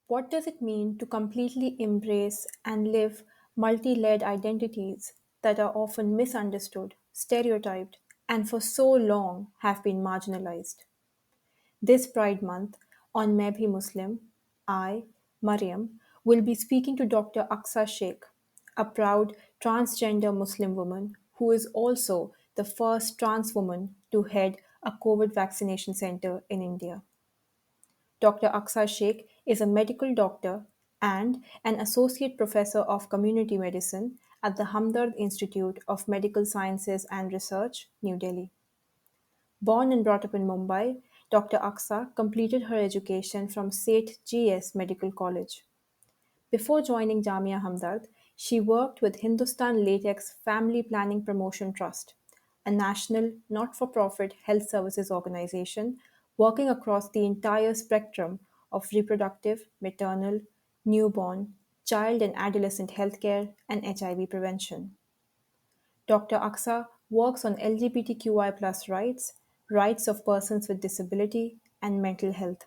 What does it mean to completely embrace and live multi layered identities that are often misunderstood, stereotyped, and for so long have been marginalized? This Pride Month, on मैं भी Muslim, I, Mariam, will be speaking to Dr. Aqsa Sheikh, a proud transgender Muslim woman who is also the first trans woman to head a COVID vaccination center in India. Dr. Aqsa Sheikh is a medical doctor and an associate professor of community medicine at the Hamdard Institute of Medical Sciences and Research, New Delhi. Born and brought up in Mumbai, Dr. Aqsa completed her education from Seth GS Medical College. Before joining Jamia Hamdard, she worked with Hindustan Latex Family Planning Promotion Trust, a national not for profit health services organization working across the entire spectrum of reproductive, maternal, newborn, child and adolescent healthcare, and HIV prevention. Dr. Aksa works on LGBTQI+ rights, rights of persons with disability, and mental health,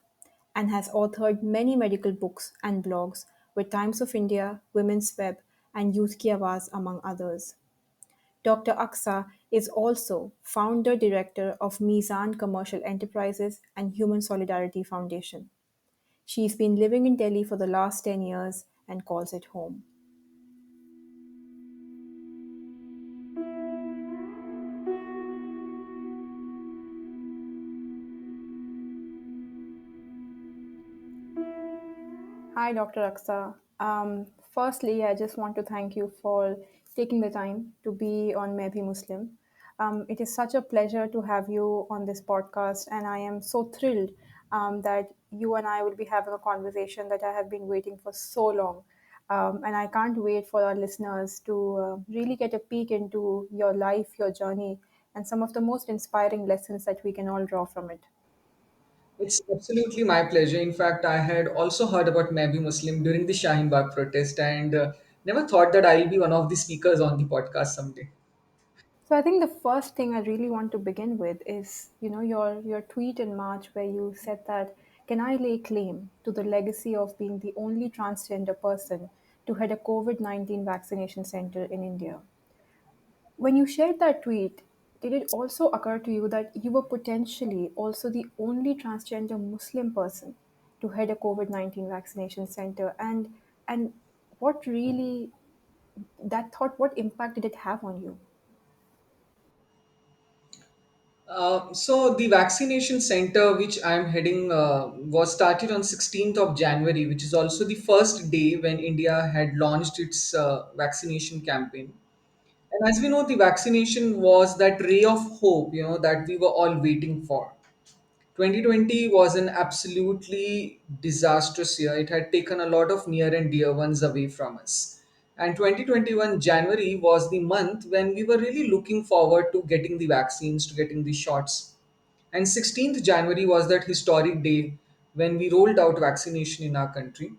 and has authored many medical books and blogs with Times of India, Women's Web, and Youth Ki Awaaz, among others. Dr. Aksa is also founder director of Mizan Commercial Enterprises and Human Solidarity Foundation. She's been living in Delhi for the last 10 years and calls it home. Hi, Dr. Aksa. Firstly, I just want to thank you for taking the time to be on Maybe Muslim. It is such a pleasure to have you on this podcast, and I am so thrilled that you and I will be having a conversation that I have been waiting for so long. And I can't wait for our listeners to really get a peek into your life, your journey, and some of the most inspiring lessons that we can all draw from it. It's absolutely my pleasure. In fact, I had also heard about Maybe Muslim during the Shaheen Bagh protest and never thought that I'll be one of the speakers on the podcast someday. So I think the first thing I really want to begin with is, your tweet in March where you said that, can I lay claim to the legacy of being the only transgender person to head a COVID-19 vaccination center in India? When you shared that tweet, did it also occur to you that you were potentially also the only transgender Muslim person to head a COVID-19 vaccination center? And what really that thought, what impact did it have on you? So the vaccination center which I'm heading was started on 16th of January, which is also the first day when India had launched its vaccination campaign. And as we know, the vaccination was that ray of hope, that we were all waiting for. 2020 was an absolutely disastrous year. It had taken a lot of near and dear ones away from us. And 2021 January was the month when we were really looking forward to getting the vaccines, to getting the shots. And 16th January was that historic day when we rolled out vaccination in our country.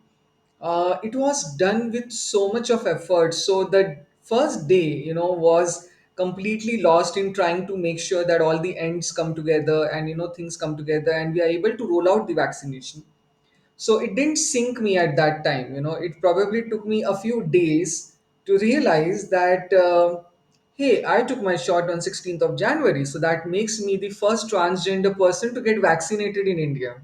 It was done with so much of effort. So the first day, was completely lost in trying to make sure that all the ends come together and things come together and we are able to roll out the vaccination. So it didn't sink me at that time. It probably took me a few days to realize that. Hey, I took my shot on 16th of January, so that makes me the first transgender person to get vaccinated in India.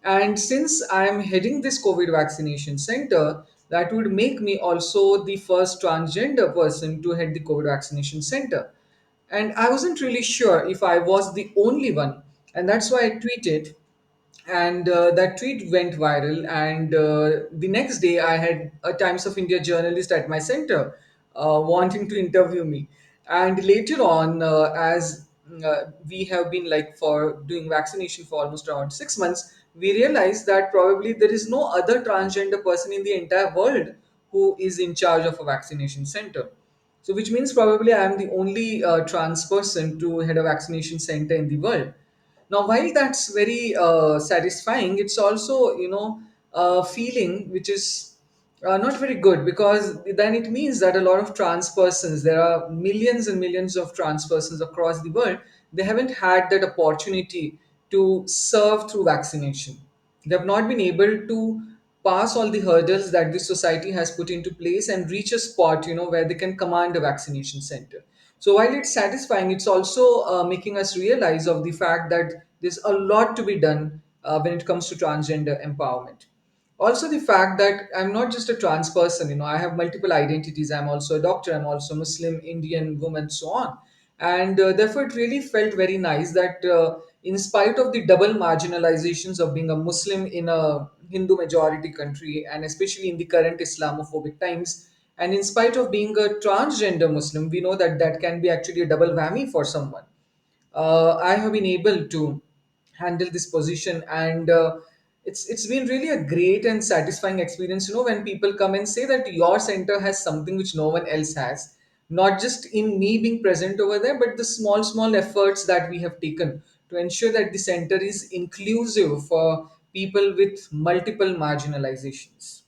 And since I am heading this COVID vaccination center, that would make me also the first transgender person to head the COVID vaccination center. And I wasn't really sure if I was the only one. And that's why I tweeted, and that tweet went viral. And the next day I had a Times of India journalist at my center wanting to interview me. And later on, as we have been like for doing vaccination for almost around 6 months, we realized that probably there is no other transgender person in the entire world who is in charge of a vaccination center. So which means probably I am the only trans person to head a vaccination center in the world. Now, while that's very satisfying, it's also a feeling which is not very good, because then it means that a lot of trans persons, there are millions and millions of trans persons across the world, they haven't had that opportunity to serve through vaccination. They have not been able to pass all the hurdles that the society has put into place and reach a spot, where they can command a vaccination center. So while it's satisfying, it's also making us realize of the fact that there's a lot to be done when it comes to transgender empowerment. Also, the fact that I'm not just a trans person, I have multiple identities. I'm also a doctor, I'm also Muslim, Indian woman, so on. And therefore, it really felt very nice that in spite of the double marginalizations of being a Muslim in a Hindu majority country, and especially in the current Islamophobic times, and in spite of being a transgender Muslim, we know that that can be actually a double whammy for someone. I have been able to handle this position, and it's been really a great and satisfying experience. When people come and say that your center has something which no one else has, not just in me being present over there, but the small efforts that we have taken to ensure that the center is inclusive for people with multiple marginalizations.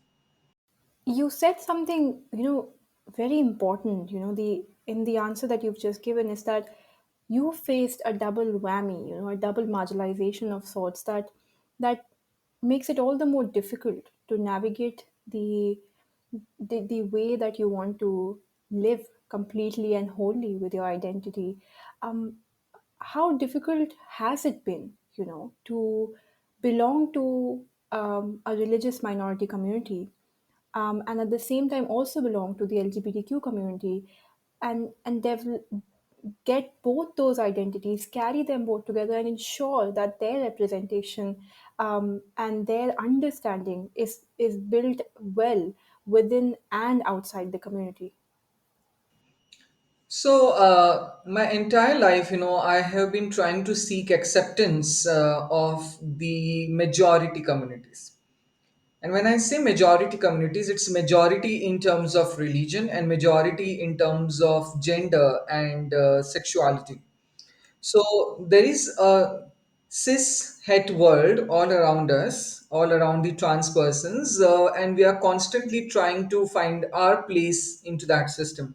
You said something, very important, the in the answer that you've just given is that you faced a double whammy, a double marginalization of sorts that makes it all the more difficult to navigate the way that you want to live completely and wholly with your identity. How difficult has it been, to belong to a religious minority community, and at the same time also belong to the LGBTQ community, and get both those identities, carry them both together, and ensure that their representation and their understanding is built well within and outside the community. So, my entire life, I have been trying to seek acceptance of the majority communities. And when I say majority communities, it's majority in terms of religion and majority in terms of gender and sexuality. So, there is a cis het world all around us, all around the trans persons, and we are constantly trying to find our place into that system.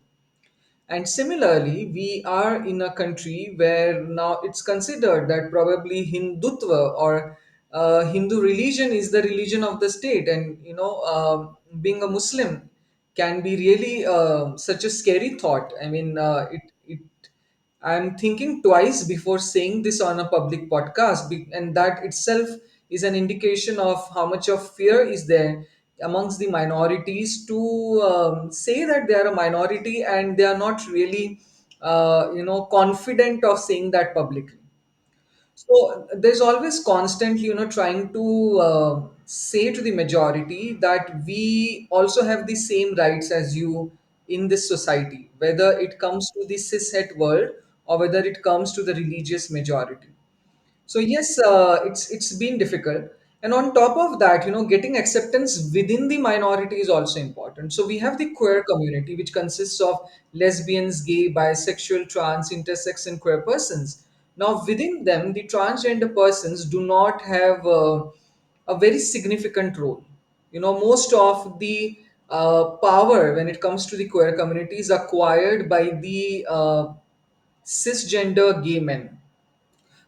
And similarly, we are in a country where now it's considered that probably Hindutva or Hindu religion is the religion of the state. And, being a Muslim can be really such a scary thought. I mean, I'm thinking twice before saying this on a public podcast, and that itself is an indication of how much of fear is there amongst the minorities to say that they are a minority and they are not really, confident of saying that publicly. So there's always constantly, trying to say to the majority that we also have the same rights as you in this society, whether it comes to the cishet world or whether it comes to the religious majority. So yes, it's been difficult, and on top of that, getting acceptance within the minority is also important. So we have the queer community, which consists of lesbians, gay, bisexual, trans, intersex, and queer persons. Now within them, the transgender persons do not have a very significant role. Most of the power when it comes to the queer community is acquired by the cisgender gay men.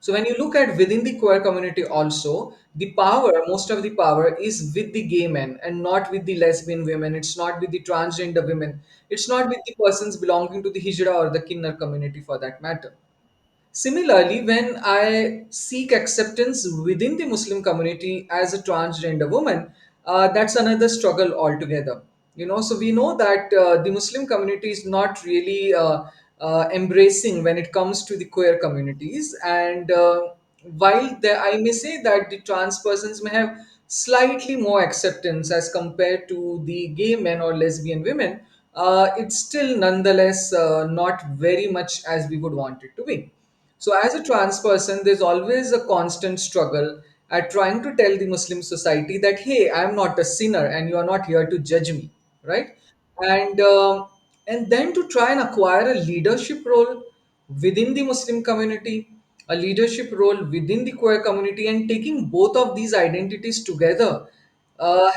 So when you look at within the queer community also, the power, most of the power is with the gay men and not with the lesbian women. It's not with the transgender women. It's not with the persons belonging to the hijra or the kinnar community for that matter. Similarly, when I seek acceptance within the Muslim community as a transgender woman, that's another struggle altogether. So we know that the Muslim community is not really embracing when it comes to the queer communities, and while there, I may say that the trans persons may have slightly more acceptance as compared to the gay men or lesbian women. It's still nonetheless not very much as we would want it to be. So, as a trans person, there's always a constant struggle at trying to tell the Muslim society that, hey, I'm not a sinner and you are not here to judge me, right? And and then to try and acquire a leadership role within the Muslim community, a leadership role within the queer community, and taking both of these identities together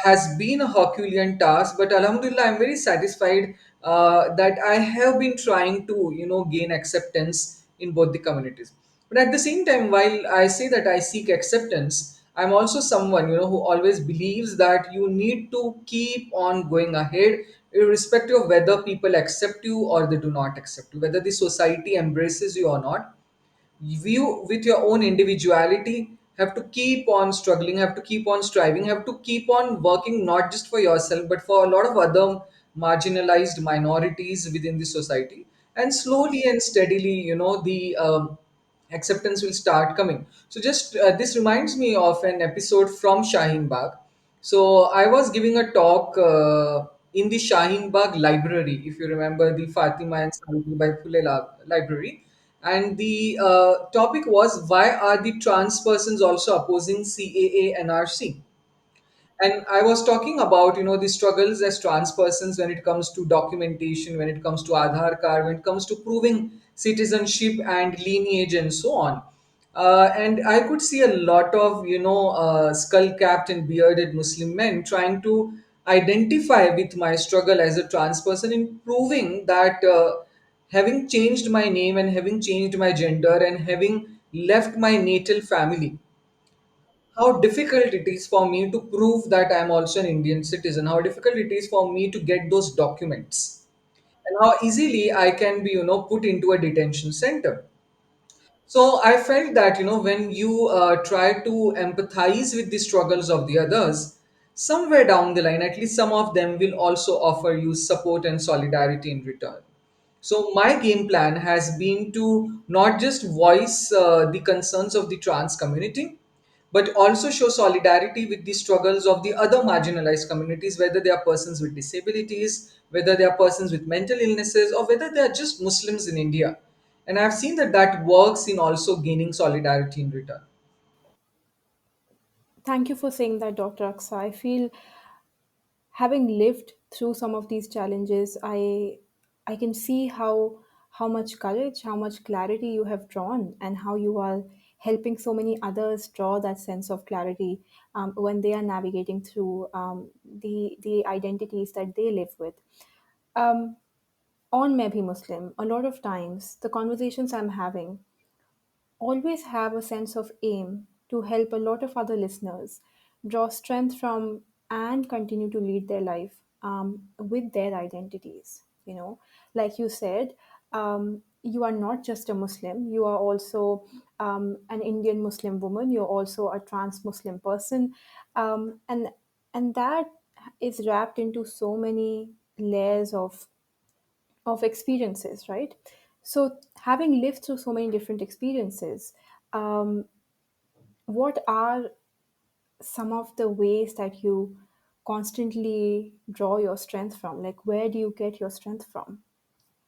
has been a Herculean task. But Alhamdulillah, I'm very satisfied that I have been trying to, gain acceptance in both the communities. But at the same time, while I say that I seek acceptance, I'm also someone, who always believes that you need to keep on going ahead, irrespective of whether people accept you or they do not accept you, whether the society embraces you or not. You, with your own individuality, have to keep on struggling, have to keep on striving, have to keep on working, not just for yourself but for a lot of other marginalized minorities within the society. And slowly and steadily, the acceptance will start coming. So just this reminds me of an episode from Shaheen Bagh. So I was giving a talk in the Shaheen Bagh library, if you remember, the Fatima and Saidi by Phule library. And the topic was, why are the trans persons also opposing CAA NRC? And I was talking about, the struggles as trans persons when it comes to documentation, when it comes to Aadhaar card, when it comes to proving citizenship and lineage and so on. And I could see a lot of, skull capped and bearded Muslim men trying to identify with my struggle as a trans person, in proving that having changed my name and having changed my gender and having left my natal family, how difficult it is for me to prove that I'm also an Indian citizen, how difficult it is for me to get those documents, and how easily I can be, put into a detention center. So I felt that, when you try to empathize with the struggles of the others, somewhere down the line, at least some of them will also offer you support and solidarity in return. So my game plan has been to not just voice the concerns of the trans community, but also show solidarity with the struggles of the other marginalized communities, whether they are persons with disabilities, whether they are persons with mental illnesses, or whether they are just Muslims in India. And I've seen that that works in also gaining solidarity in return. Thank you for saying that, Dr. Aksa. I feel, having lived through some of these challenges, I can see how much courage, how much clarity you have drawn, and how you are helping so many others draw that sense of clarity when they are navigating through the identities that they live with. Um, on Maybe Muslim, a lot of times the conversations I'm having always have a sense of aim to help a lot of other listeners draw strength from and continue to lead their life with their identities. Like you said, you are not just a Muslim, you are also an Indian Muslim woman, you're also a trans Muslim person. And that is wrapped into so many layers of experiences, right? So, having lived through so many different experiences, um, what are some of the ways that you constantly draw your strength from? Like, where do you get your strength from?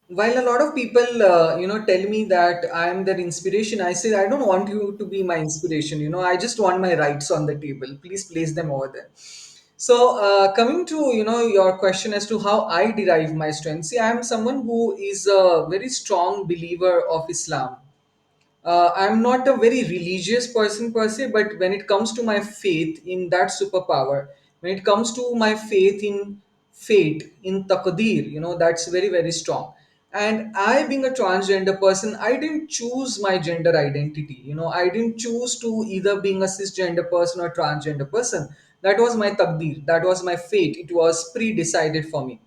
While a lot of people tell me that I'm their inspiration, I say I don't want you to be my inspiration. I just want my rights on the table. Please place them over there. So coming to your question as to how I derive my strength, see, I am someone who is a very strong believer of Islam. I'm not a very religious person per se, but when it comes to my faith in that superpower, when it comes to my faith in fate, in taqdeer, that's very, very strong. And I, being a transgender person, I didn't choose my gender identity. I didn't choose to either being a cisgender person or transgender person. That was my taqdeer. That was my fate. It was pre-decided for me.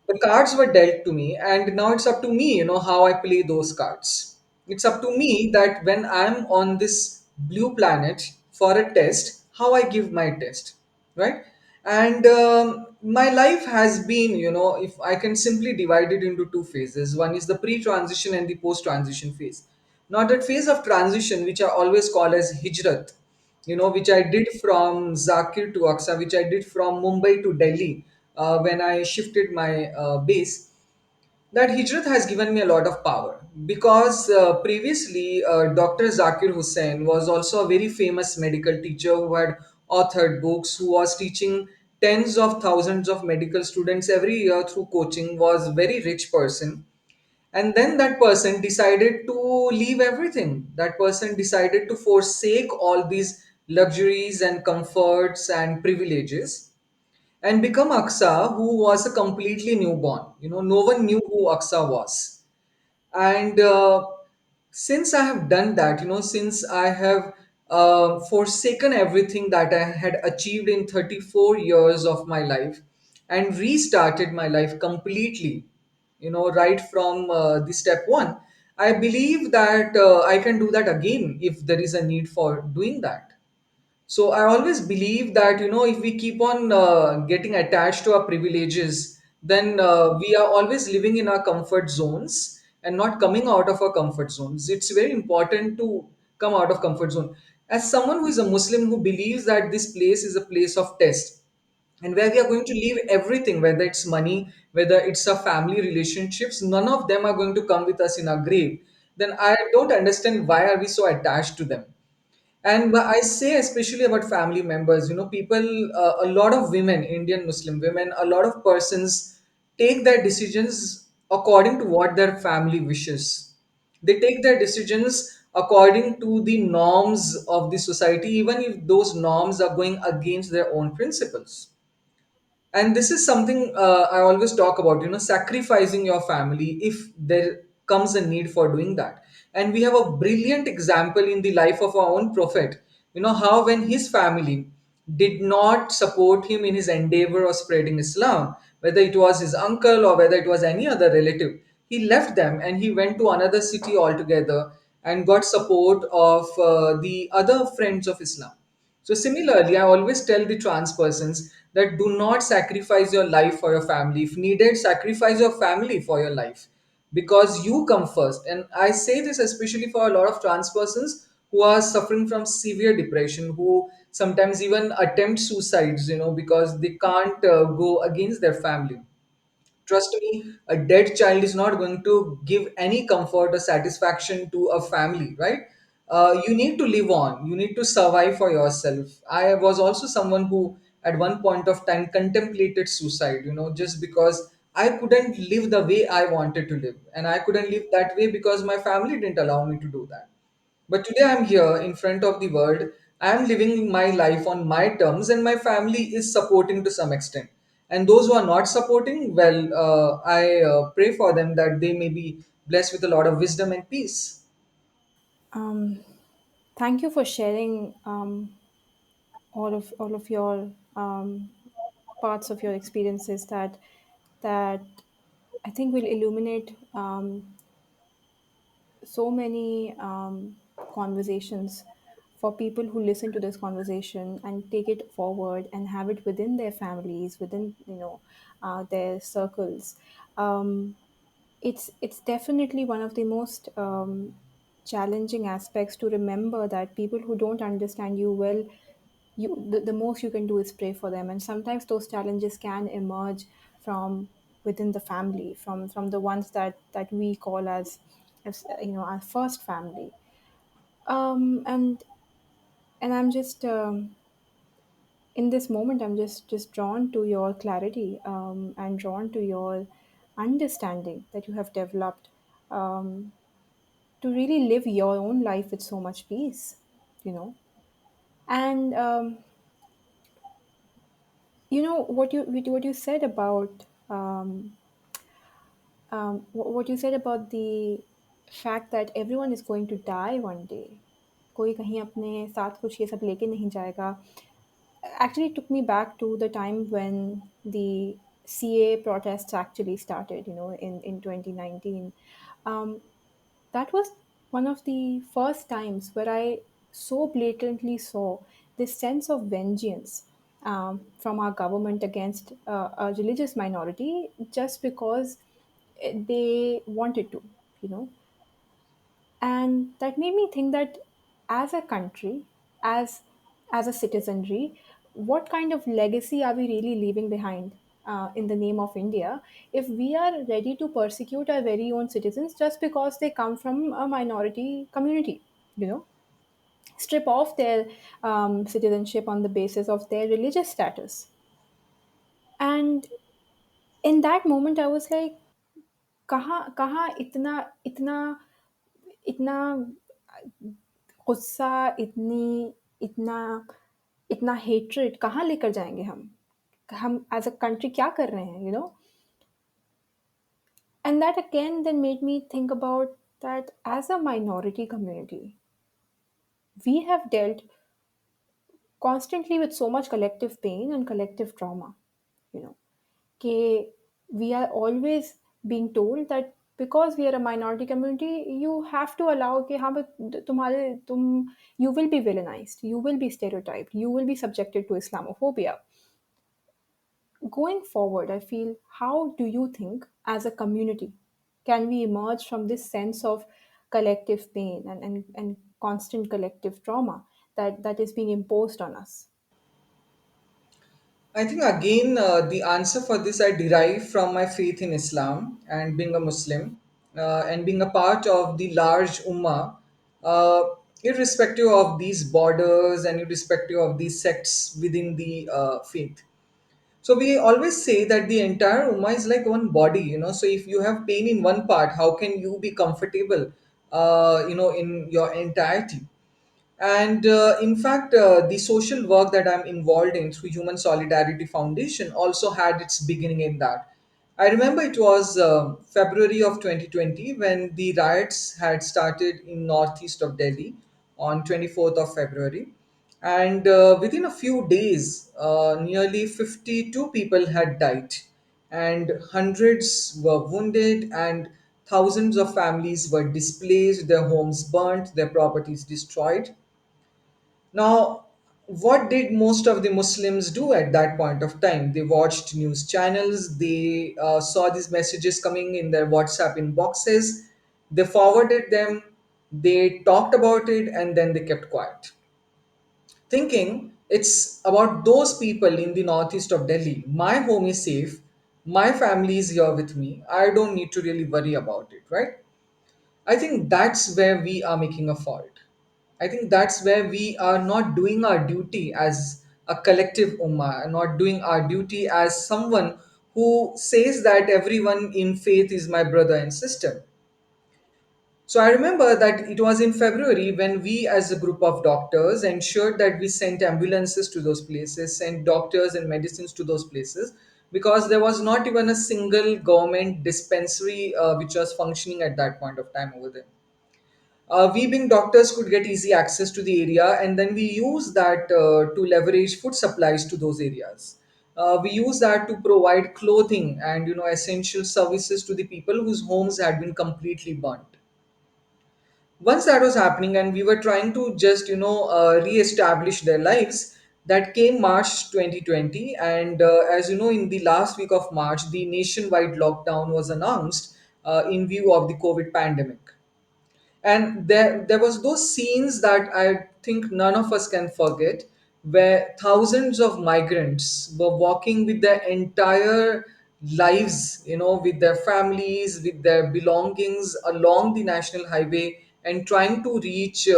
The cards were dealt to me, and now it's up to me, how I play those cards. It's up to me that when I'm on this blue planet for a test, how I give my test, right? And my life has been, if I can simply divide it into two phases. One is the pre-transition and the post-transition phase. Now that phase of transition, which I always call as hijrat, which I did from Zakir to Aqsa, which I did from Mumbai to Delhi when I shifted my base. That hijrat has given me a lot of power, because previously Dr. Zakir Hussain was also a very famous medical teacher who had authored books, who was teaching tens of thousands of medical students every year through coaching, was a very rich person. And then that person decided to leave everything. That person decided to forsake all these luxuries and comforts and privileges and become Aksa, who was a completely newborn. No one knew who Aksa was. And since I have done that, since I have forsaken everything that I had achieved in 34 years of my life and restarted my life completely, right from the step one. I believe that I can do that again if there is a need for doing that. So I always believe that, if we keep on getting attached to our privileges, then we are always living in our comfort zones and not coming out of our comfort zones. It's very important to come out of comfort zone. As someone who is a Muslim who believes that this place is a place of test, and where we are going to leave everything, whether it's money, whether it's our family relationships, none of them are going to come with us in our grave, then I don't understand why are we so attached to them. And but I say, especially about family members, people, a lot of women, Indian Muslim women, a lot of persons take their decisions according to what their family wishes. They take their decisions according to the norms of the society, even if those norms are going against their own principles. And this is something I always talk about, sacrificing your family if there comes a need for doing that. And we have a brilliant example in the life of our own prophet, how when his family did not support him in his endeavor of spreading Islam, whether it was his uncle or whether it was any other relative, he left them and he went to another city altogether and got support of the other friends of Islam. So similarly, I always tell the trans persons that do not sacrifice your life for your family. If needed, sacrifice your family for your life because you come first. And I say this especially for a lot of trans persons who are suffering from severe depression, who sometimes even attempt suicides, because they can't go against their family. Trust me, a dead child is not going to give any comfort or satisfaction to a family, right? You need to live on, you need to survive for yourself. I was also someone who at one point of time contemplated suicide, just because I couldn't live the way I wanted to live, and I couldn't live that way because my family didn't allow me to do that. But today I'm here in front of the world. I'm living my life on my terms, and my family is supporting to some extent. And those who are not supporting, well, I pray for them that they may be blessed with a lot of wisdom and peace. Um, Thank you for sharing all of your parts of your experiences that I think will illuminate so many conversations for people who listen to this conversation and take it forward and have it within their families, within their circles. Um, it's definitely one of the most challenging aspects to remember that people who don't understand you well, the most you can do is pray for them, and sometimes those challenges can emerge from within the family, from the ones that we call as our first family. Um and and I'm just in this moment, I'm just drawn to your clarity, and drawn to your understanding that you have developed, um, to really live your own life with so much peace, you know. And what you said about what you said about the fact that everyone is going to die one day, कोई कहीं अपने साथ कुछ ये सब लेके नहीं जाएगा, actually took me back to the time when the CA protests actually started, in 2019. Um, that was one of the first times where I so blatantly saw this sense of vengeance from our government against a religious minority just because they wanted to, you know. And that made me think that as a country, as as a citizenry, what kind of legacy are we really leaving behind in the name of India if we are ready to persecute our very own citizens just because they come from a minority community, you know, strip off their citizenship on the basis of their religious status. And in that moment I was like, कहाँ कहाँ इतना इतना इतना गुस्सा, इतना इतना hatred कहाँ लेकर जाएंगे हम एज अ कंट्री क्या कर रहे हैं, and that again then made me think about that as a minority community, We have dealt constantly with so much collective pain and collective trauma, you know. कि we are always being told that because we are a minority community, you have to allow कि हाँ but तुम्हारे तुम you will be villainized, you will be stereotyped, you will be subjected to Islamophobia. Going forward, I feel, how do you think as a community can we emerge from this sense of collective pain and constant collective trauma that is being imposed on us? I think again the answer for this I derive from my faith in Islam and being a Muslim and being a part of the large ummah, uh, irrespective of these borders and irrespective of these sects within the faith. So we always say that the entire ummah is like one body, you know. So if you have pain in one part, how can you be comfortable, in your entirety? And in fact, the social work that I'm involved in through Human Solidarity Foundation also had its beginning in that. I remember it was February of 2020 when the riots had started in northeast of Delhi on 24th of February. And within a few days, nearly 52 people had died, and hundreds were wounded, and thousands of families were displaced, their homes burnt, their properties destroyed. Now, what did most of the Muslims do at that point of time? They watched news channels, they saw these messages coming in their WhatsApp inboxes, they forwarded them, they talked about it, and then they kept quiet, thinking it's about those people in the northeast of Delhi. My home is safe, my family is here with me, I don't need to really worry about it, right? I think that's where we are making a fault. I think that's where we are not doing our duty as a collective ummah, not doing our duty as someone who says that everyone in faith is my brother and sister. So I remember that it was in February when we, as a group of doctors, ensured that we sent ambulances to those places, sent doctors and medicines to those places, because there was not even a single government dispensary which was functioning at that point of time over there. We being doctors could get easy access to the area, and then we use that to leverage food supplies to those areas. We use that to provide clothing and essential services to the people whose homes had been completely burnt. Once that was happening and we were trying to just re-establish their lives, that came March 2020. And as you know, in the last week of March, the nationwide lockdown was announced in view of the COVID pandemic. And there was those scenes that I think none of us can forget, where thousands of migrants were walking with their entire lives, with their families, with their belongings along the national highway, and trying to reach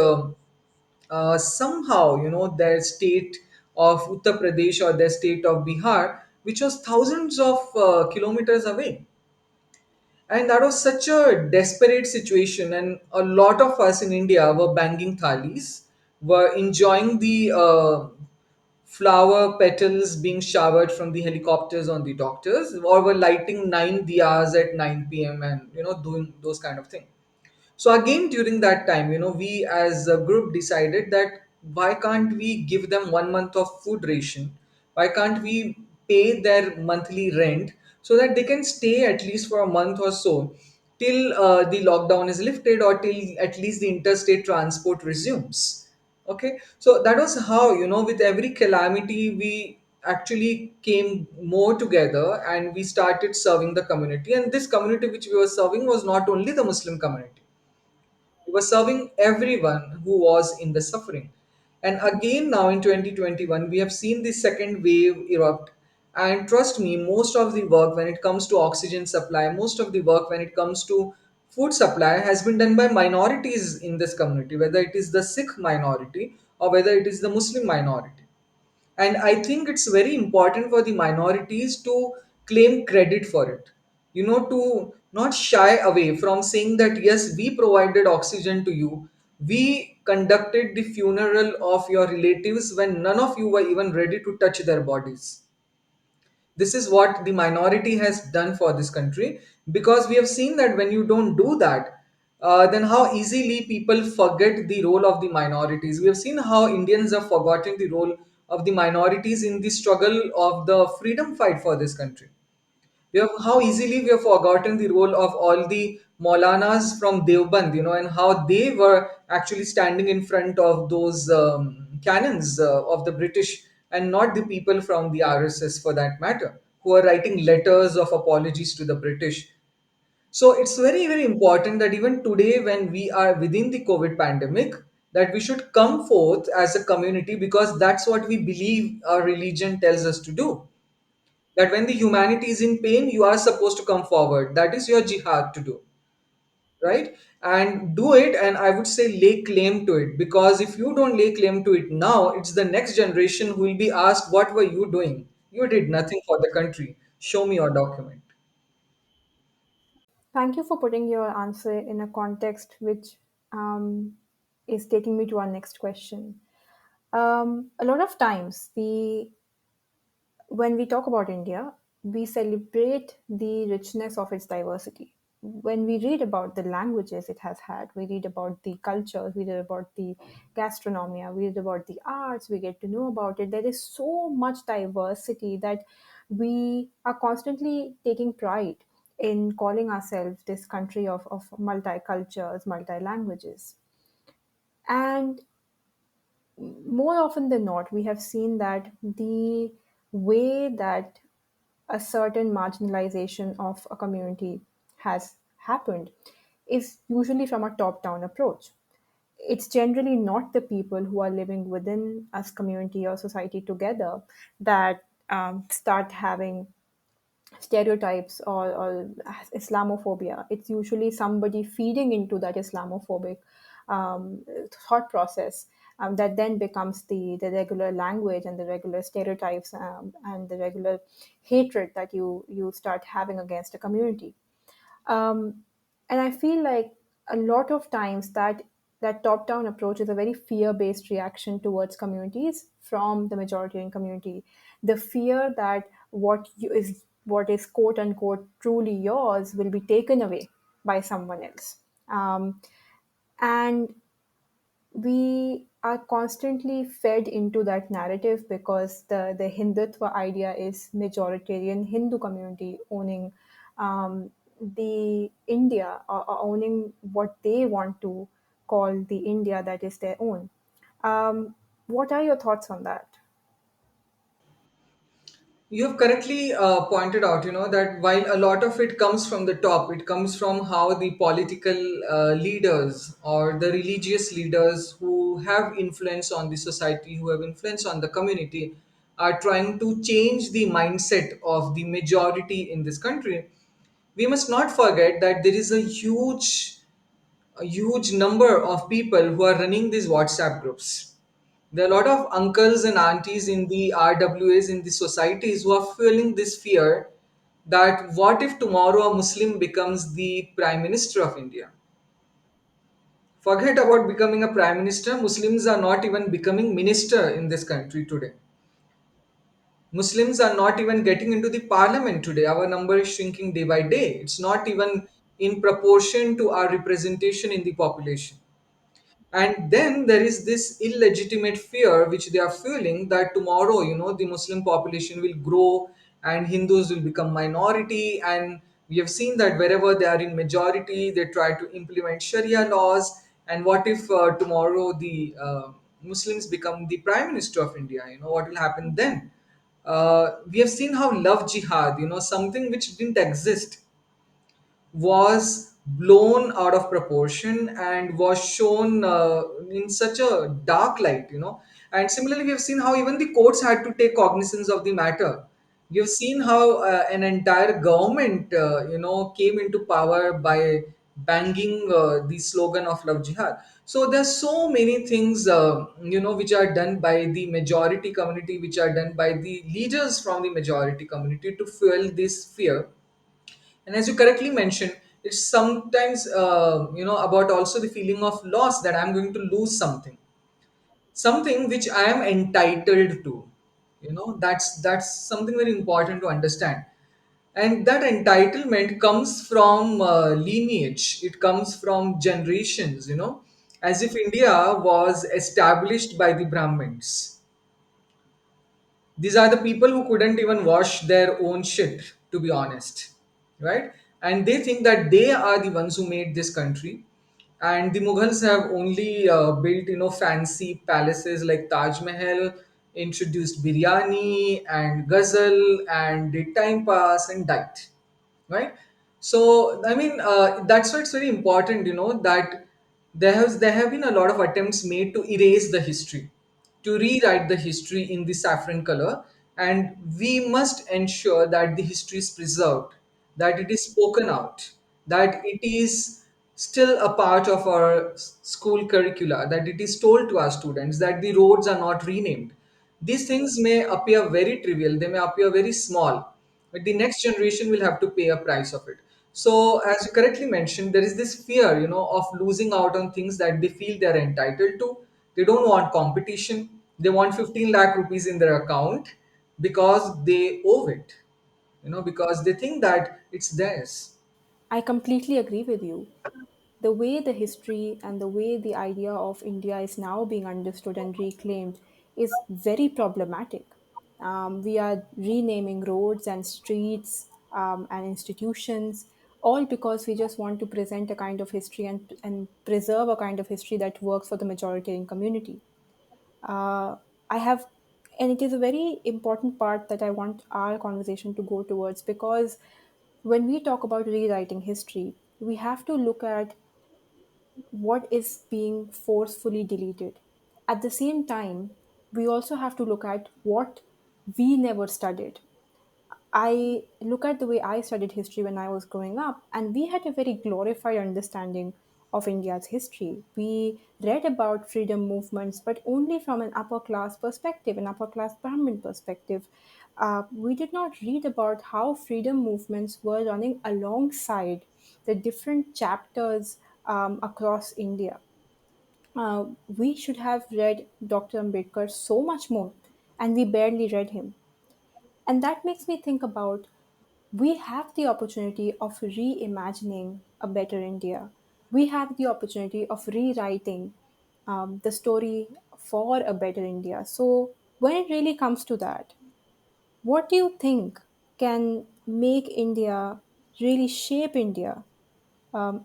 somehow their state of Uttar Pradesh or their state of Bihar, which was thousands of kilometers away. And that was such a desperate situation, and a lot of us in India were banging thalis, were enjoying the flower petals being showered from the helicopters on the doctors, or were lighting 9 diyas at 9 p.m. and doing those kind of things. So again, during that time, we as a group decided that why can't we give them 1 month of food ration? Why can't we pay their monthly rent so that they can stay at least for a month or so till the lockdown is lifted, or till at least the interstate transport resumes? Okay, so that was how, with every calamity, we actually came more together and we started serving the community. And this community which we were serving was not only the Muslim community, he was serving everyone who was in the suffering. And again, now in 2021, we have seen the second wave erupt. And trust me, most of the work when it comes to oxygen supply, most of the work when it comes to food supply has been done by minorities in this community, whether it is the Sikh minority or whether it is the Muslim minority. And I think it's very important for the minorities to claim credit for it, to not shy away from saying that yes, we provided oxygen to you, we conducted the funeral of your relatives when none of you were even ready to touch their bodies. This is what the minority has done for this country, because we have seen that when you don't do that, then how easily people forget the role of the minorities. We have seen how Indians have forgotten the role of the minorities in the struggle of the freedom fight for this country. We have how easily we have forgotten the role of all the Maulanas from Devband, and how they were actually standing in front of those cannons of the British, and not the people from the RSS for that matter, who are writing letters of apologies to the British. So it's very, very important that even today, when we are within the COVID pandemic, that we should come forth as a community, because that's what we believe our religion tells us to do. That when the humanity is in pain, you are supposed to come forward. That is your jihad to do, right? And do it, and I would say lay claim to it, because if you don't lay claim to it now, it's the next generation who will be asked, what were you doing? You did nothing for the country. Show me your document. Thank you for putting your answer in a context which is taking me to our next question. A lot of times, the when we talk about India, we celebrate the richness of its diversity. When we read about the languages it has had, we read about the cultures, we read about the gastronomy, we read about the arts, we get to know about it. There is so much diversity that we are constantly taking pride in calling ourselves this country of multicultures, multi languages. And more often than not, we have seen that the way that a certain marginalization of a community has happened is usually from a top down approach. It's generally not the people who are living within us community or society together that start having stereotypes or Islamophobia. It's usually somebody feeding into that Islamophobic thought process that then becomes the regular language and the regular stereotypes and the regular hatred that you start having against a community. And I feel like a lot of times that top down approach is a very fear based reaction towards communities from the majoritarian community. The fear that what is quote unquote truly yours will be taken away by someone else. And we are constantly fed into that narrative because the Hindutva idea is majoritarian Hindu community owning the India, or owning what they want to call the India that is their own. What are your thoughts on that? You have correctly pointed out, that while a lot of it comes from the top, it comes from how the political leaders or the religious leaders who have influence on the society, who have influence on the community, are trying to change the mindset of the majority in this country. We must not forget that there is a huge number of people who are running these WhatsApp groups. There are a lot of uncles and aunties in the RWAs in the societies who are feeling this fear that what if tomorrow a Muslim becomes the Prime Minister of India? Forget about becoming a Prime Minister. Muslims are not even becoming minister in this country today. Muslims are not even getting into the parliament today. Our number is shrinking day by day. It's not even in proportion to our representation in the population. And then there is this illegitimate fear which they are feeling that tomorrow, the Muslim population will grow and Hindus will become minority. And we have seen that wherever they are in majority, they try to implement Sharia laws. And what if tomorrow the Muslims become the Prime Minister of India? What will happen then? We have seen how love jihad, something which didn't exist, was blown out of proportion and was shown in such a dark light. And similarly, we have seen how even the courts had to take cognizance of the matter. We have seen how an entire government came into power by banging the slogan of love jihad. So there's so many things which are done by the majority community, which are done by the leaders from the majority community to fuel this fear. And as you correctly mentioned, it's sometimes about also the feeling of loss, that I'm going to lose something which I am entitled to. That's something very important to understand. And that entitlement comes from lineage, it comes from generations, as if India was established by the Brahmins. These are the people who couldn't even wash their own shit, to be honest, right? And they think that they are the ones who made this country. And the Mughals have only built, fancy palaces like Taj Mahal, introduced biryani and ghazal, and did time pass and died, right? So I mean, that's why it's very important, that there have been a lot of attempts made to erase the history, to rewrite the history in the saffron color, and we must ensure that the history is preserved, that it is spoken out, that it is still a part of our school curricula, that it is told to our students, that the roads are not renamed. These things may appear very trivial, they may appear very small, but the next generation will have to pay a price of it. So, as you correctly mentioned, there is this fear, of losing out on things that they feel they're entitled to. They don't want competition. They want 15 lakh rupees in their account because they owe it, because they think that it's theirs. I completely agree with you. The way the history and the way the idea of India is now being understood and reclaimed is very problematic. We are renaming roads and streets and institutions, all because we just want to present a kind of history and preserve a kind of history that works for the majority community. Uh, I have, and it is a very important part that I want our conversation to go towards, because when we talk about rewriting history, we have to look at what is being forcefully deleted. At the same time, we also have to look at what we never studied. I look at the way I studied history when I was growing up, and we had a very glorified understanding of India's history. We read about freedom movements, but only from an upper class perspective, an upper class Brahmin perspective. We did not read about how freedom movements were running alongside the different chapters across India. We should have read Dr. Ambedkar so much more, and we barely read him. And that makes me think about, we have the opportunity of reimagining a better India. We have the opportunity of rewriting the story for a better India. So, when it really comes to that, what do you think can make India really shape India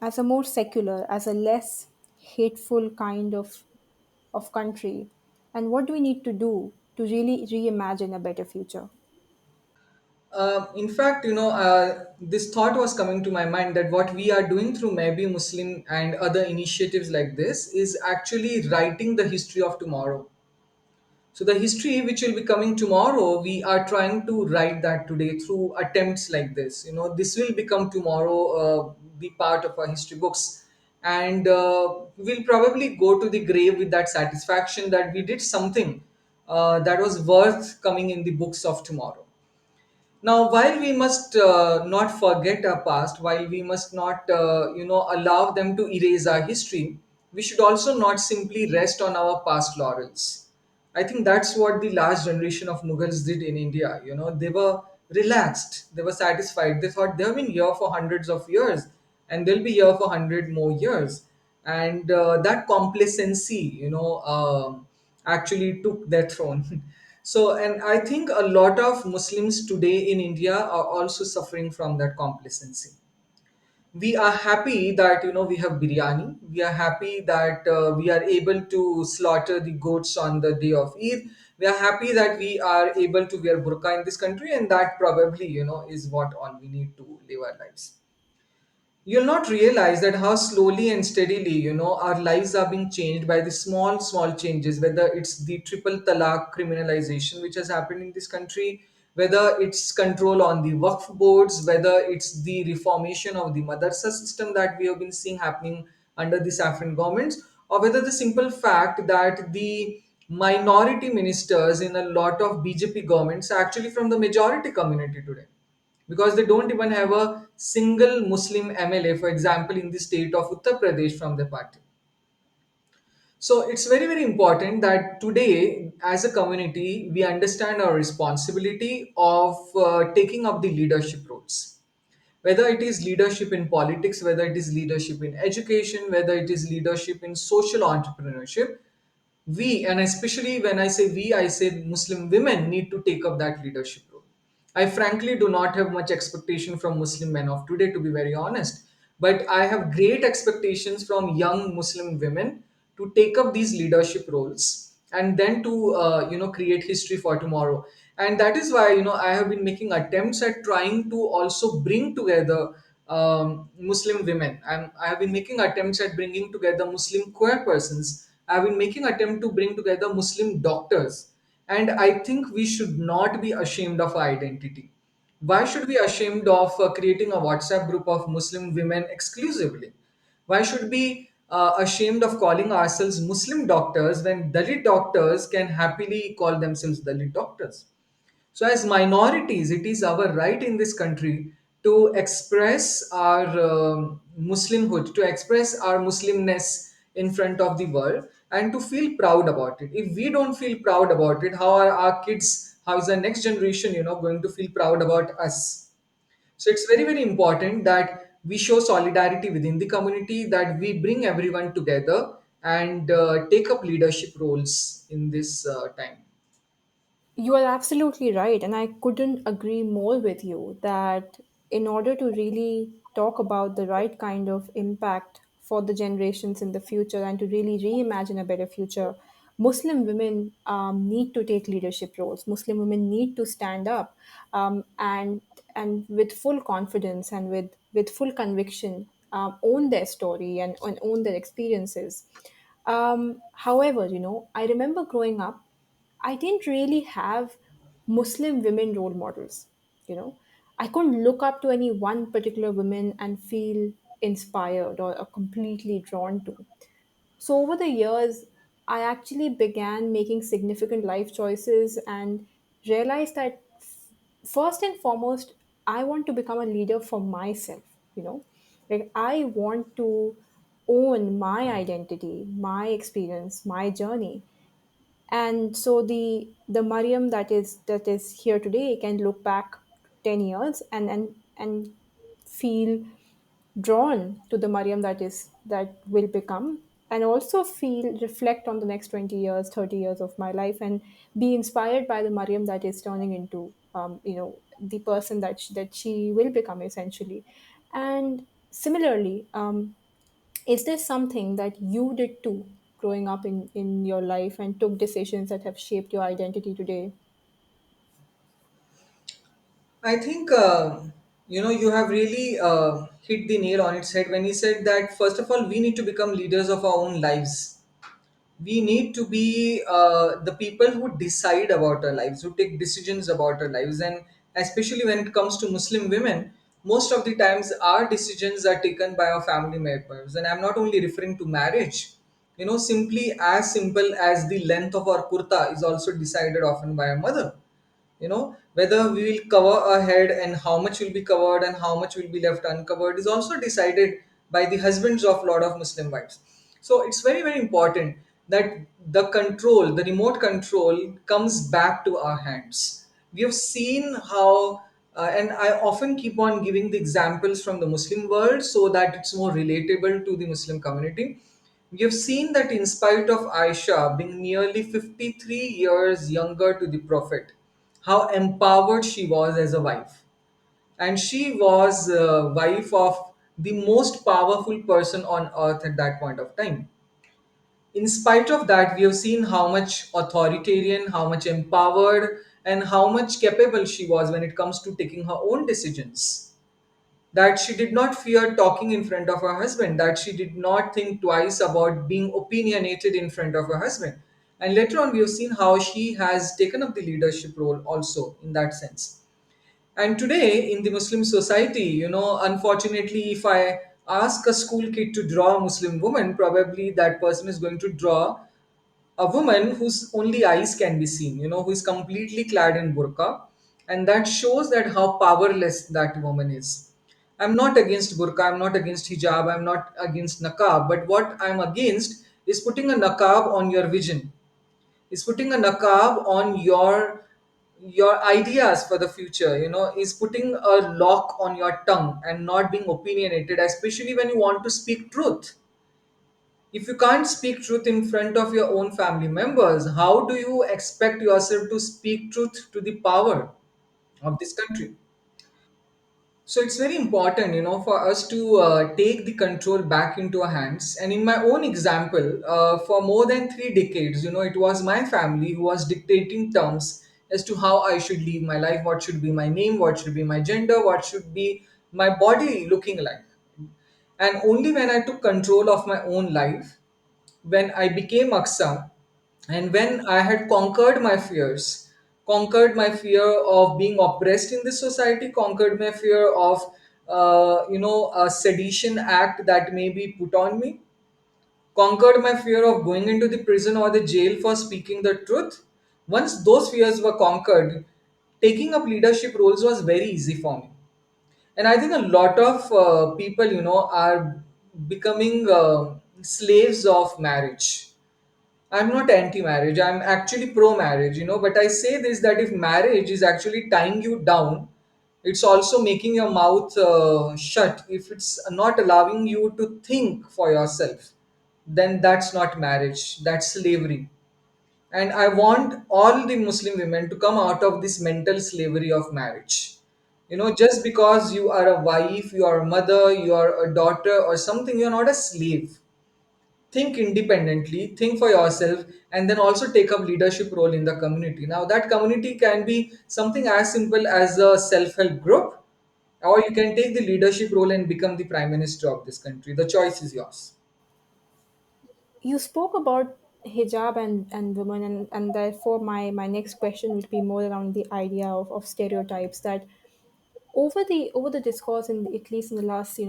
as a more secular, as a less hateful kind of country? And what do we need to do to really reimagine a better future? In fact, this thought was coming to my mind that what we are doing through Maybe Muslim and other initiatives like this is actually writing the history of tomorrow. So the history which will be coming tomorrow, we are trying to write that today through attempts like this. This will become tomorrow the part of our history books, and we'll probably go to the grave with that satisfaction that we did something that was worth coming in the books of tomorrow. Now, while we must not forget our past, while we must not, allow them to erase our history, we should also not simply rest on our past laurels. I think that's what the last generation of Mughals did in India. They were relaxed, they were satisfied. They thought they've been here for hundreds of years, and they'll be here for 100 more years. And that complacency, actually took their throne. So, and I think a lot of Muslims today in India are also suffering from that complacency. We are happy that we have biryani. We are happy that we are able to slaughter the goats on the day of Eid. We are happy that we are able to wear burqa in this country, and that probably is what all we need to live our lives. You'll not realize that how slowly and steadily our lives are being changed by the small changes, whether it's the triple talaq criminalization which has happened in this country, whether it's control on the waqf boards, whether it's the reformation of the madrasa system that we have been seeing happening under the saffron governments, or whether the simple fact that the minority ministers in a lot of BJP governments are actually from the majority community today, because they don't even have a single Muslim MLA, for example, in the state of Uttar Pradesh from the party. So it's very, very important that today, as a community, we understand our responsibility of taking up the leadership roles. Whether it is leadership in politics, whether it is leadership in education, whether it is leadership in social entrepreneurship, we, and especially when I say we, I say Muslim women need to take up that leadership role. I frankly do not have much expectation from Muslim men of today, to be very honest, but I have great expectations from young Muslim women to take up these leadership roles and then to create history for tomorrow. And that is why I have been making attempts at trying to also bring together Muslim women. I have been making attempts at bringing together Muslim queer persons. I have been making attempt to bring together Muslim doctors. And I think we should not be ashamed of our identity. Why should we be ashamed of creating a WhatsApp group of Muslim women exclusively? Why should we ashamed of calling ourselves Muslim doctors when Dalit doctors can happily call themselves Dalit doctors? So, as minorities, it is our right in this country to express our Muslimhood, to express our Muslimness in front of the world, and to feel proud about it. If we don't feel proud about it, how are our kids, how is the next generation, going to feel proud about us? So, it's very, very important that we show solidarity within the community, that we bring everyone together and take up leadership roles in this time. You are absolutely right, and I couldn't agree more with you that in order to really talk about the right kind of impact for the generations in the future and to really reimagine a better future, Muslim women need to take leadership roles. Muslim women need to stand up and with full confidence and with full conviction own their story and own their experiences. However, I remember growing up I didn't really have Muslim women role models. You know, I couldn't look up to any one particular woman and feel inspired or completely drawn to. So over the years, I actually began making significant life choices and realized that first and foremost, I want to become a leader for myself. Like I want to own my identity, my experience, my journey, and so the Mariam that is here today can look back 10 years and feel drawn to the Mariam that will become, and also feel reflect on the next 20 years, 30 years of my life, and be inspired by the Mariam that is turning into the person that she will become essentially. And similarly, is there something that you did too growing up in your life and took decisions that have shaped your identity today? I think you have really hit the nail on its head when you said that first of all we need to become leaders of our own lives. We need to be the people who decide about our lives, who take decisions about our lives, and especially when it comes to Muslim women, most of the times our decisions are taken by our family members. And I'm not only referring to marriage. Simply as simple as the length of our kurta is also decided often by a mother. Whether we will cover our head and how much will be covered and how much will be left uncovered is also decided by the husbands of lot of Muslim wives. So it's very, very important that the remote control comes back to our hands. We have seen how and I often keep on giving the examples from the Muslim world so that it's more relatable to the Muslim community. We have seen that in spite of Aisha being nearly 53 years younger to the Prophet, how empowered she was as a wife. And she was wife of the most powerful person on earth at that point of time. In spite of that, we have seen how much authoritarian, how much empowered, and how much capable she was when it comes to taking her own decisions. That she did not fear talking in front of her husband, that she did not think twice about being opinionated in front of her husband. And later on, we have seen how she has taken up the leadership role also in that sense. And today, in the Muslim society, unfortunately, if I ask a school kid to draw a Muslim woman, probably that person is going to draw a woman whose only eyes can be seen, who is completely clad in burqa. And that shows that how powerless that woman is. I'm not against burqa, I'm not against hijab, I'm not against niqab, but what I'm against is putting a nakab on your vision, is putting a nakab on your ideas for the future, is putting a lock on your tongue and not being opinionated, especially when you want to speak truth. If you can't speak truth in front of your own family members, how do you expect yourself to speak truth to the power of this country? So it's very important, for us to take the control back into our hands. And in my own example, for more than 3 decades, it was my family who was dictating terms as to how I should live my life, what should be my name, what should be my gender, what should be my body looking like. And only when I took control of my own life, when I became Aksa, and when I had conquered my fear of being oppressed in this society, conquered my fear of, a sedition act that may be put on me, conquered my fear of going into the prison or the jail for speaking the truth. Once those fears were conquered, taking up leadership roles was very easy for me. And I think a lot of people, are becoming slaves of marriage. I'm not anti-marriage. I'm actually pro-marriage, but I say this, that if marriage is actually tying you down, it's also making your mouth shut. If it's not allowing you to think for yourself, then that's not marriage. That's slavery. And I want all the Muslim women to come out of this mental slavery of marriage. Just because you are a wife, you are a mother, you are a daughter or something, you're not a slave. Think independently, think for yourself, and then also take up leadership role in the community. Now that community can be something as simple as a self-help group, or you can take the leadership role and become the prime minister of this country. The choice is yours. You spoke about hijab and women, and therefore my next question would be more around the idea of stereotypes that over the discourse in at least in the last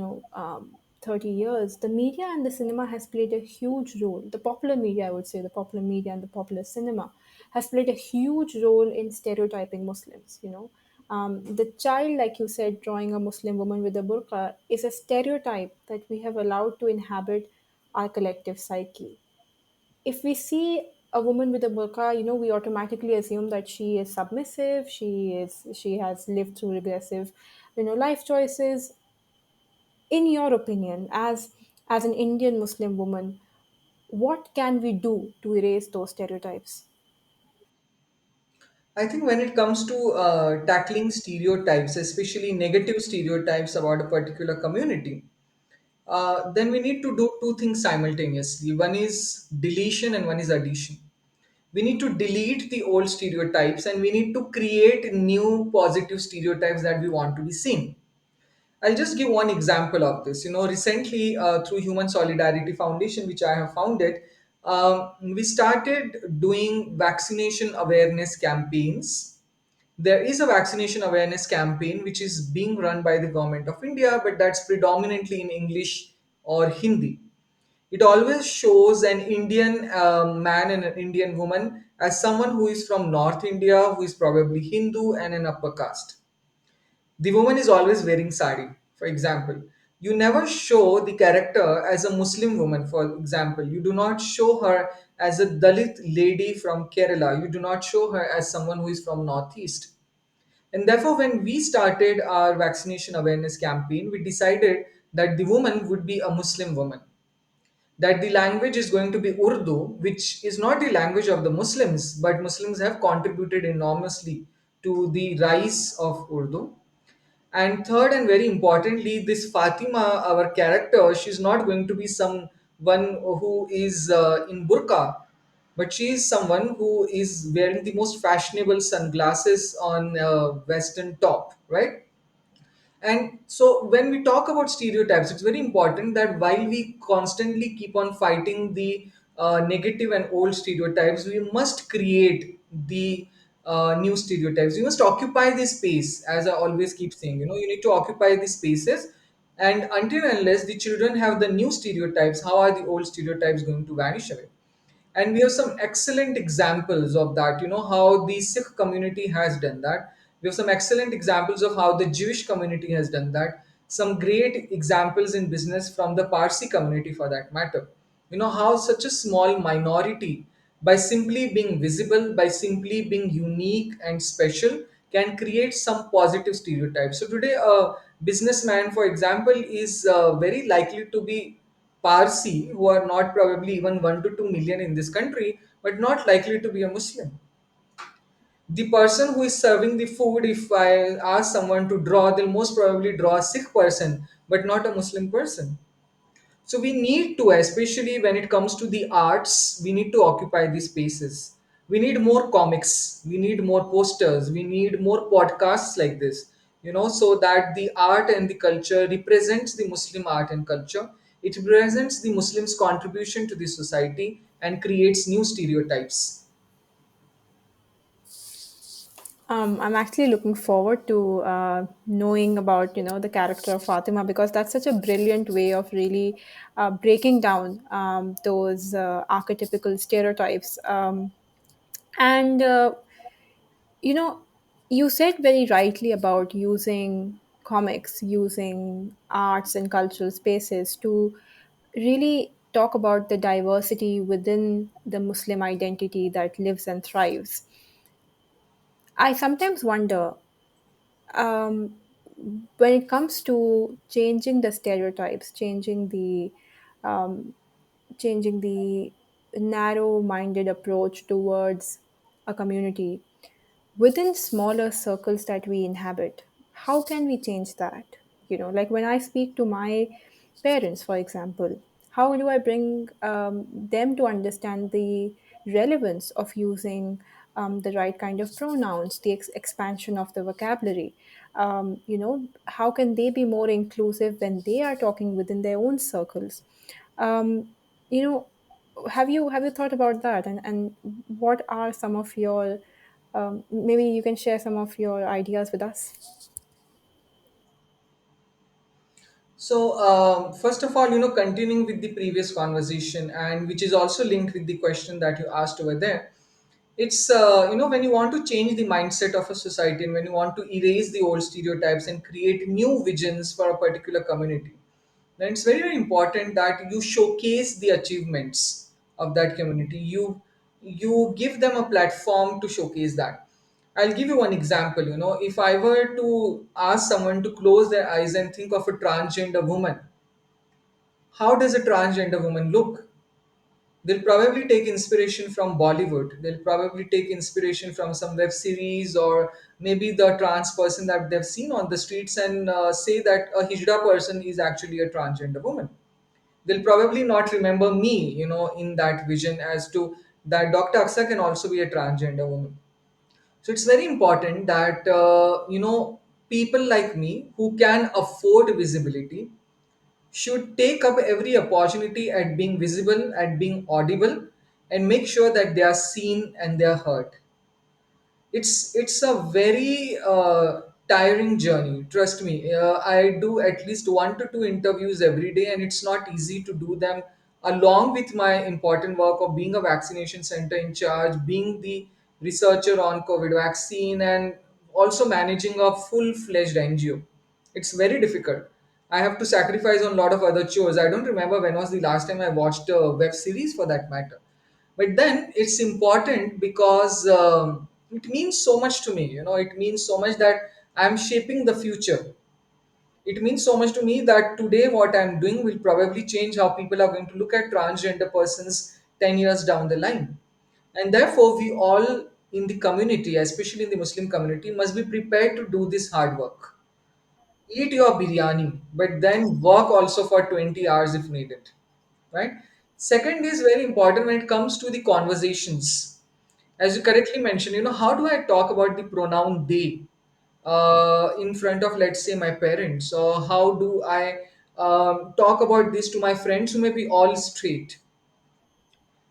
30 years, the media and the cinema has played a huge role. The popular media, I would say, the popular media and the popular cinema has played a huge role in stereotyping Muslims. The child, like you said, drawing a Muslim woman with a burqa is a stereotype that we have allowed to inhabit our collective psyche. If we see a woman with a burqa, we automatically assume that she is submissive, she has lived through regressive, life choices. In your opinion, as an Indian Muslim woman, what can we do to erase those stereotypes? I think when it comes to tackling stereotypes, especially negative stereotypes about a particular community, then we need to do two things simultaneously. One is deletion and one is addition. We need to delete the old stereotypes and we need to create new positive stereotypes that we want to be seen. I'll just give one example of this. Recently, through Human Solidarity Foundation, which I have founded, we started doing vaccination awareness campaigns. There is a vaccination awareness campaign which is being run by the government of India, but that's predominantly in English or Hindi. It always shows an Indian man and an Indian woman as someone who is from North India, who is probably Hindu and an upper caste. The woman is always wearing sari, for example. You never show the character as a Muslim woman, for example. You do not show her as a Dalit lady from Kerala. You do not show her as someone who is from Northeast. And therefore, when we started our vaccination awareness campaign, we decided that the woman would be a Muslim woman, that the language is going to be Urdu, which is not the language of the Muslims, but Muslims have contributed enormously to the rise of Urdu. And third, and very importantly, this Fatima, our character, she's not going to be someone who is in burqa, but she is someone who is wearing the most fashionable sunglasses on a Western top, right? And so, when we talk about stereotypes, it's very important that while we constantly keep on fighting the negative and old stereotypes, we must create the new stereotypes. We must occupy this space, as I always keep saying. You need to occupy these spaces. And until and unless the children have the new stereotypes, how are the old stereotypes going to vanish away? And we have some excellent examples of that. How the Sikh community has done that. We have some excellent examples of how the Jewish community has done that. Some great examples in business from the Parsi community, for that matter. How such a small minority, by simply being visible, by simply being unique and special, can create some positive stereotypes. So today a businessman, for example, is very likely to be Parsi, who are not probably even 1 to 2 million in this country, but not likely to be a Muslim. The person who is serving the food, if I ask someone to draw, they'll most probably draw a Sikh person but not a Muslim person. So we need to, especially when it comes to the arts, we need to occupy these spaces. We need more comics, we need more posters, we need more podcasts like this, so that the art and the culture represents the Muslim art and culture. It represents the Muslims' contribution to the society and creates new stereotypes. I'm actually looking forward to knowing about the character of Fatima, because that's such a brilliant way of really breaking down those archetypical stereotypes. And you know, you said very rightly about using comics, using arts and cultural spaces to really talk about the diversity within the Muslim identity that lives and thrives. I sometimes wonder, um, when it comes to changing the stereotypes, um, changing the narrow-minded approach towards a community within smaller circles that we inhabit, how can we change that? Like when I speak to my parents, for example, how do I bring them to understand the relevance of using the right kind of pronouns, the expansion of the vocabulary? How can they be more inclusive when they are talking within their own circles? Um, you know, have you thought about that? And what are some of your maybe you can share some of your ideas with us. So, first of all, continuing with the previous conversation, and which is also linked with the question that you asked over there, it's, when you want to change the mindset of a society and when you want to erase the old stereotypes and create new visions for a particular community, then it's very, very important that you showcase the achievements of that community. You give them a platform to showcase that. I'll give you one example. If I were to ask someone to close their eyes and think of a transgender woman, how does a transgender woman look? They'll probably take inspiration from Bollywood. They'll probably take inspiration from some web series, or maybe the trans person that they've seen on the streets, and say that a hijra person is actually a transgender woman. They'll probably not remember me, in that vision, as to that Dr. Aqsa can also be a transgender woman. So it's very important that, people like me who can afford visibility should take up every opportunity at being visible, at being audible, and make sure that they are seen and they are heard. It's a very tiring journey, trust me. I do at least 1 to 2 interviews every day, and it's not easy to do them along with my important work of being a vaccination center in charge, being the researcher on COVID vaccine, and also managing a full-fledged NGO. It's very difficult. I have to sacrifice on a lot of other chores. I don't remember when was the last time I watched a web series, for that matter. But then it's important because it means so much to me. It means so much that I'm shaping the future. It means so much to me that today what I'm doing will probably change how people are going to look at transgender persons 10 years down the line. And therefore, we all in the community, especially in the Muslim community, must be prepared to do this hard work. Eat your biryani, but then work also for 20 hours if needed. Right? Second is very important when it comes to the conversations. As you correctly mentioned, how do I talk about the pronoun they in front of, let's say, my parents? Or how do I talk about this to my friends who may be all straight?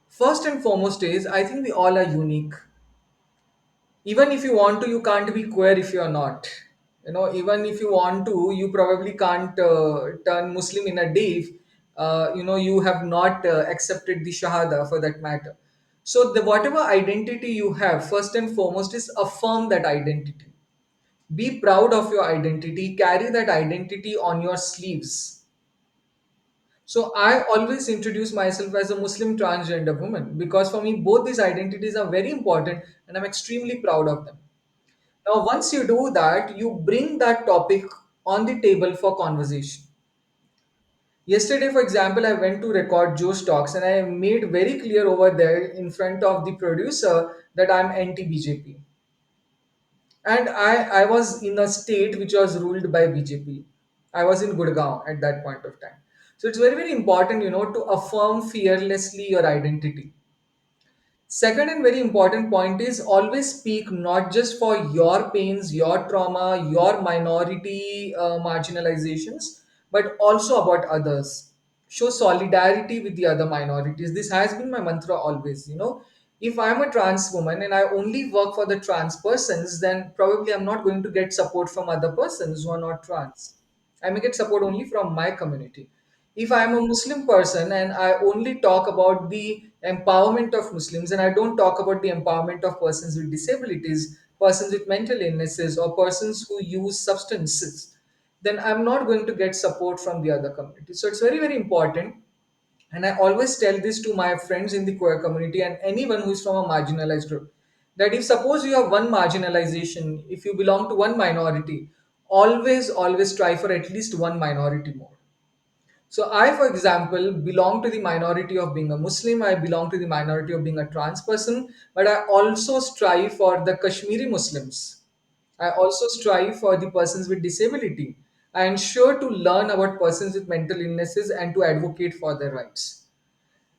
First and foremost is, I think we all are unique. Even if you want to, you can't be queer if you're not. Even if you want to, you probably can't turn Muslim in a day if you have not accepted the shahada, for that matter. So the whatever identity you have, first and foremost, is affirm that identity. Be proud of your identity, carry that identity on your sleeves. So I always introduce myself as a Muslim transgender woman, because for me both these identities are very important and I'm extremely proud of them. Now once you do that, you bring that topic on the table for conversation. Yesterday, for example, I went to record Joe's talks and I made very clear over there in front of the producer that I'm anti BJP. And I was in a state which was ruled by BJP. I was in Gurgaon at that point of time. So it's very, very important, to affirm fearlessly your identity. Second and very important point is always speak not just for your pains, your trauma, your minority marginalizations, but also about others. Show solidarity with the other minorities. This has been my mantra always. If I'm a trans woman and I only work for the trans persons, then probably I'm not going to get support from other persons who are not trans. I may get support only from my community. If I'm a Muslim person and I only talk about the empowerment of Muslims and I don't talk about the empowerment of persons with disabilities, persons with mental illnesses, or persons who use substances, then I'm not going to get support from the other community. So it's very, very important. And I always tell this to my friends in the queer community and anyone who is from a marginalized group, that if suppose you have one marginalization, if you belong to one minority, always try for at least one minority more. So I, for example, belong to the minority of being a Muslim. I belong to the minority of being a trans person, but I also strive for the Kashmiri Muslims. I also strive for the persons with disability. I ensure to learn about persons with mental illnesses and to advocate for their rights.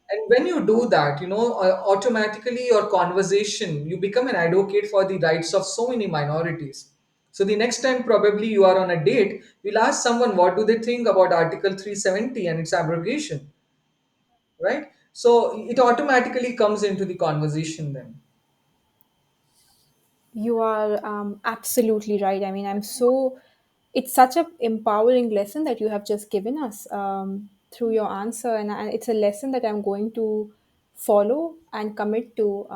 And when you do that, automatically your conversation, you become an advocate for the rights of so many minorities. So the next time probably you are on a date, you'll ask someone what do they think about Article 370 and its abrogation, right? So it automatically comes into the conversation then. You are absolutely right. I mean, it's such a empowering lesson that you have just given us through your answer. And it's a lesson that I'm going to follow and commit to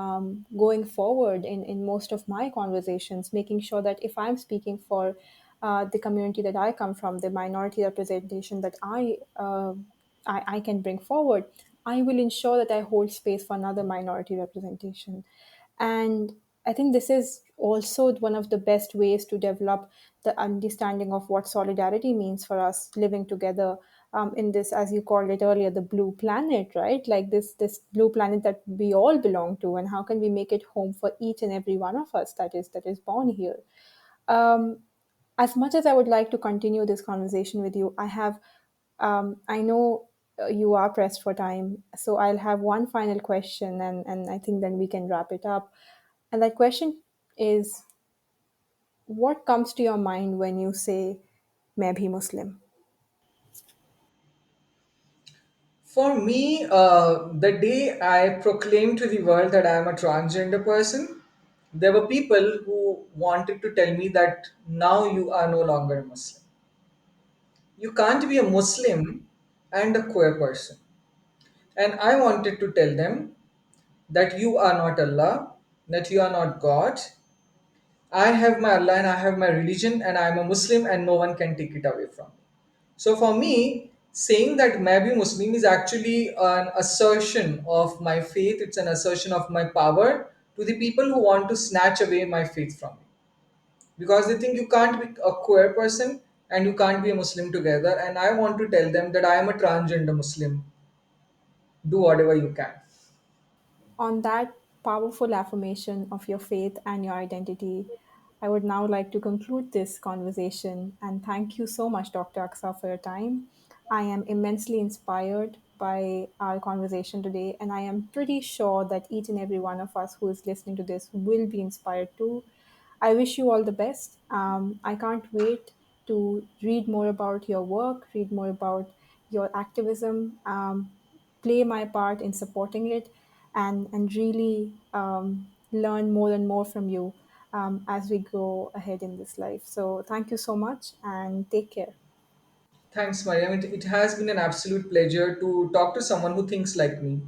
going forward in most of my conversations, making sure that if I'm speaking for the community that I come from, the minority representation that I can bring forward, I will ensure that I hold space for another minority representation. And I think this is also one of the best ways to develop the understanding of what solidarity means for us living together in this, as you called it earlier, the blue planet, right? Like this blue planet that we all belong to, and how can we make it home for each and every one of us that is born here. Um, as much as I would like to continue this conversation with you, I know you are pressed for time, so I'll have one final question, and I think then we can wrap it up. And that question is, what comes to your mind when you say, "मैं भी Muslim"? For me, the day I proclaimed to the world that I am a transgender person, there were people who wanted to tell me that now you are no longer a Muslim. You can't be a Muslim and a queer person. And I wanted to tell them that you are not Allah, that you are not God. I have my Allah and I have my religion and I am a Muslim and no one can take it away from me. So for me, saying that maybe Muslim is actually an assertion of my faith, it's an assertion of my power to the people who want to snatch away my faith from me. Because they think you can't be a queer person and you can't be a Muslim together. And I want to tell them that I am a transgender Muslim. Do whatever you can. On that powerful affirmation of your faith and your identity, I would now like to conclude this conversation and thank you so much, Dr. Aksa, for your time. I am immensely inspired by our conversation today, and I am pretty sure that each and every one of us who is listening to this will be inspired too. I wish you all the best. I can't wait to read more about your work, read more about your activism, play my part in supporting it, and really learn more and more from you as we go ahead in this life. So, thank you so much and take care. Thanks, Mariam. It has been an absolute pleasure to talk to someone who thinks like me.